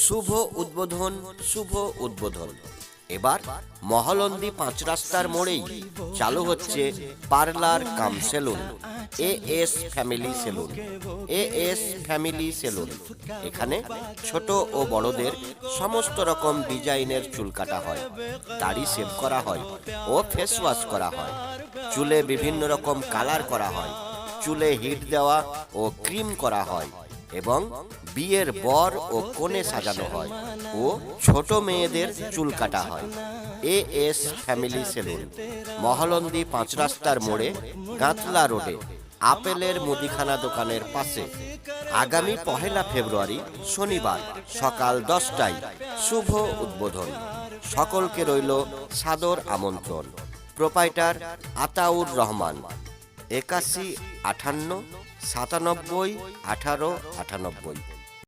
শুভ উদ্বোধন, শুভ উদ্বোধন। এবার মহলন্দি 5 রাস্তার মোড়েই চালু হচ্ছে parlour cum salon, AS family salon. AS family salon, এখানে ছোট ও বড়দের সমস্ত রকম ডিজাইনের চুল কাটা হয়, দাড়ি শেভ করা হয় ও ফেস ওয়াশ করা হয়। চুলে বিভিন্ন রকম কালার করা হয়, চুলে হিট দেওয়া ও ক্রিম করা হয় এবং বিয়ের বর ও কনে সাজানো হয় ও ছোট মেয়েদের চুল কাটা হয়। এএস ফ্যামিলি সেলুন, মহলন্দি 5 রাস্তার মোড়ে, গাঁতলা রোডে, আপেলের মুদিখানা দোকানের পাশে। আগামী 1 ফেব্রুয়ারি শনিবার সকাল 10টায় শুভ উদ্বোধন। সকলকে রইল সাদর আমন্ত্রণ। প্রোপাইটার আতাউর রহমান, 81 58 97 18 98।